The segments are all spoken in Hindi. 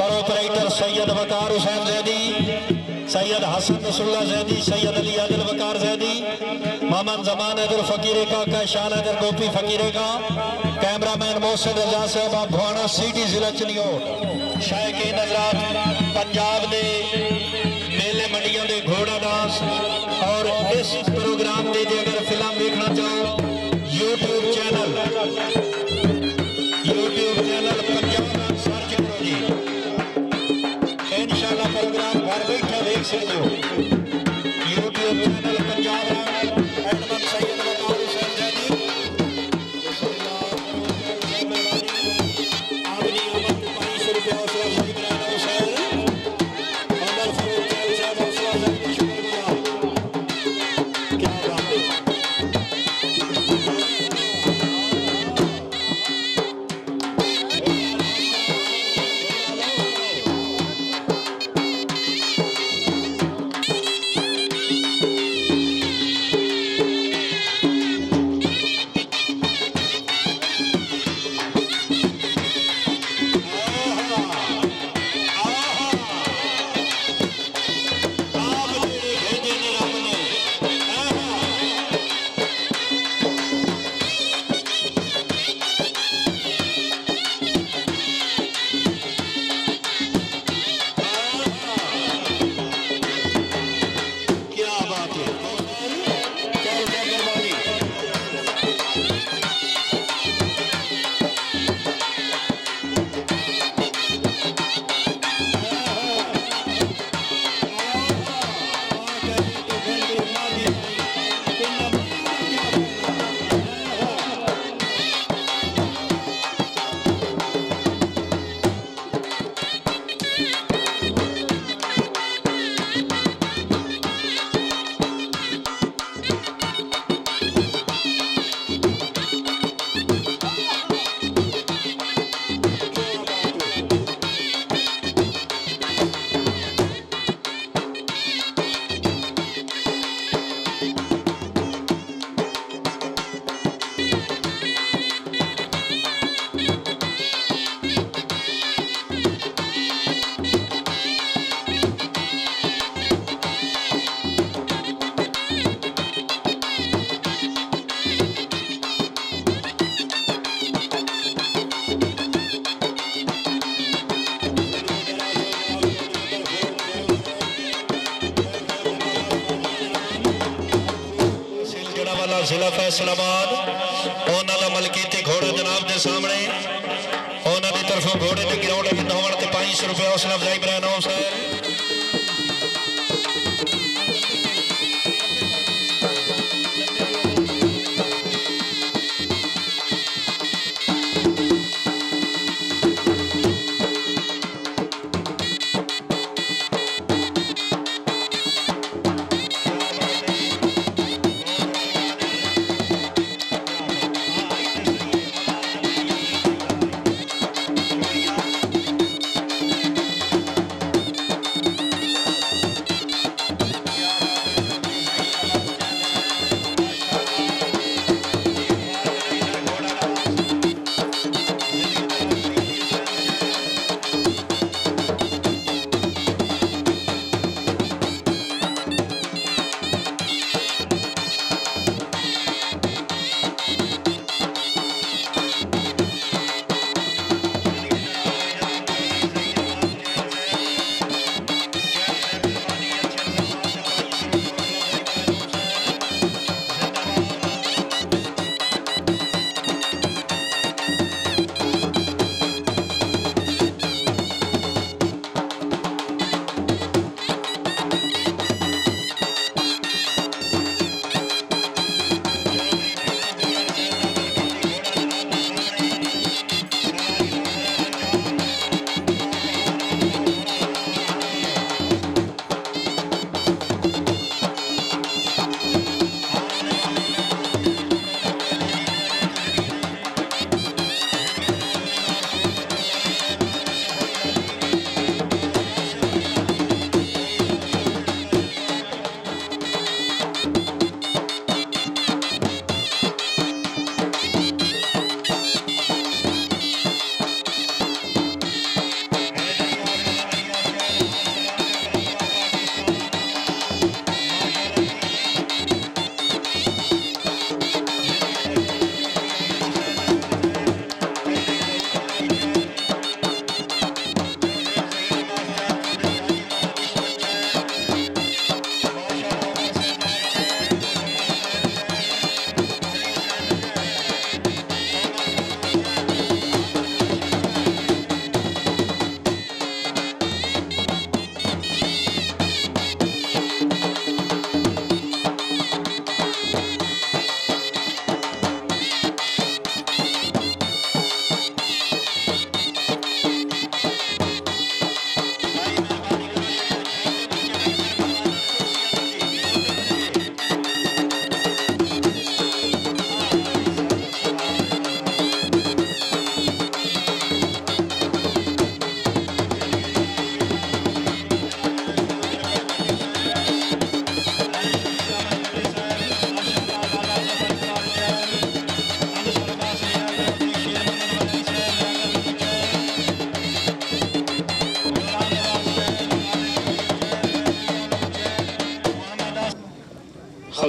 पर ऑपरेटर सैयद वकार हुसैन जैदी, सैयद हसन रसुल्ला जैदी, सैयद अली आदिल वकार जैदी, मोहम्मद जमान हैदर फकीरे का शान हैदर गोपी फकीरे का, कैमरामैन मोहसिन रजा साहब भवाना सिटी जिला चनियोट। शायक नजरात पंजाब के मेले मंडियों के घोड़ा डांस और इस प्रोग्राम की अगर फिल्म देखना चाहो यूट्यूब चैनल पंजाब सर्च करो जी, इंशाल्लाह प्रोग्राम घर बैठे देख सकते हो। YouTube channel Punjab admin Syed Waqar Hussain Zaidi, आमनी अमर 500 रुपया हौसला अफजाई कराना हुसैन अमर फरूक साहब हौसला अफजाई शुक्रिया। क्या बात है। जिला फैसलाबाद उन्होंने मलकीती घोड़े जनाब के सामने उन्होंने तरफों घोड़े के ग्राउंड में होने 500 रुपया हौसला अफजाई कराना हुसैन।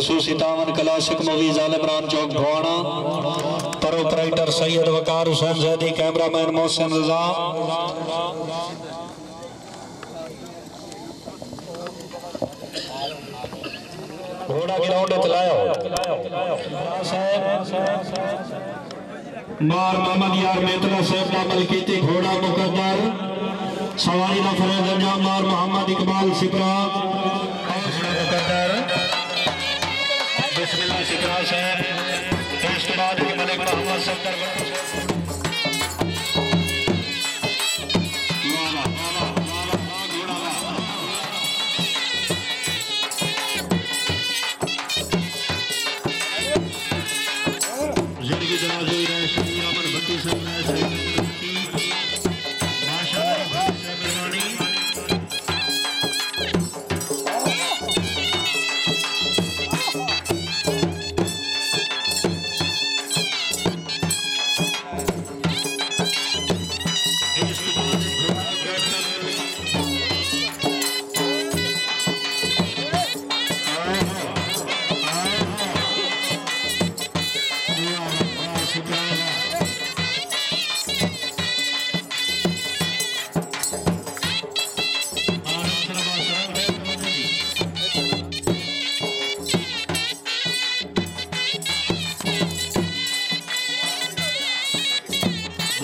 खसूस 57 क्लासिक मूवीज आल इमरान चौक भवाना। Proprietor Syed Waqar Hussain Zaidi, cameraman Mohsin Raza. घोड़ा ग्राउंड चलाया मार मोहम्मद यार मेतला साहब नामल कीती घोड़ा मुकद्दर सवारी का फरेज अंजाम मार मोहम्मद इकबाल सिकरा मुकद्दर बिस्मिल्लाह सिकरा साहब। इसके बाद मलिक मोहम्मद सत्तर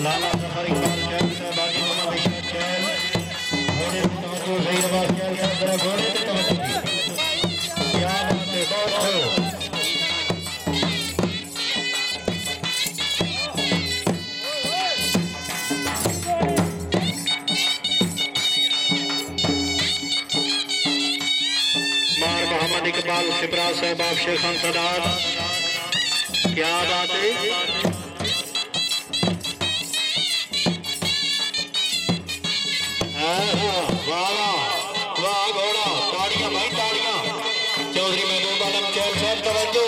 लाला जफर इकबाल कैद से बाजी मोहम्मद इशरत कैद घोड़े की तवज्जो सही रवाज किया गया जरा घोड़े की तवज्जो की क्या बात है बहुत मार मोहम्मद इकबाल सिपरा साहब आप शेख खान सदात क्या बात है। वाह घोड़ा ताड़ियां भाई ताड़ियां चौधरी महबूब आलम चैल साहब तवज्जो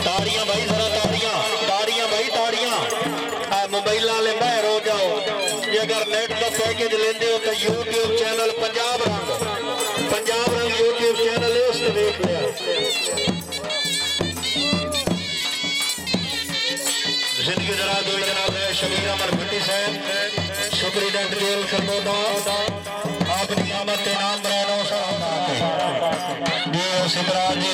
ताड़ियां भाई जरा ताड़ियां भाई ताड़ियां मोबाइल वाले बाहर हो जाओ जे अगर नेट का पैकेज लेंदे हो तो यूट्यूब चैनल पंजाब रंग यूट्यूब चैनल है उससे देख लिया। जिंदगी जरा दो जनाब है शबीर अमर भट्टी साहब सुपरिटेंडेंट जेल खरगोदा अपनी आमद के नाम बरानो जी सिमराज जी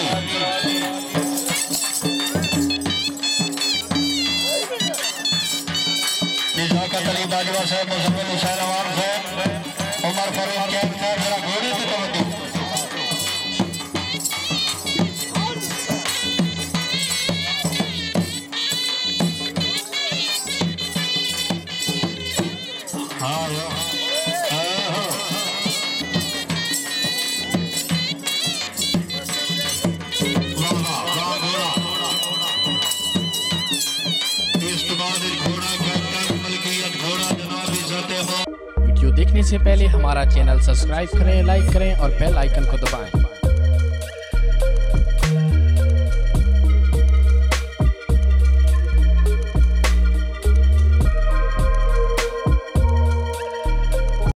निजाकत अली बाजवा साहब मुजम्मिल हुसैन अवाम साहब उमर फरूक कैद साहब जरा घोड़ी की तवज्जो वीडियो देखने से पहले हमारा चैनल सब्सक्राइब करें, लाइक करें और बेल आइकन को दबाएं।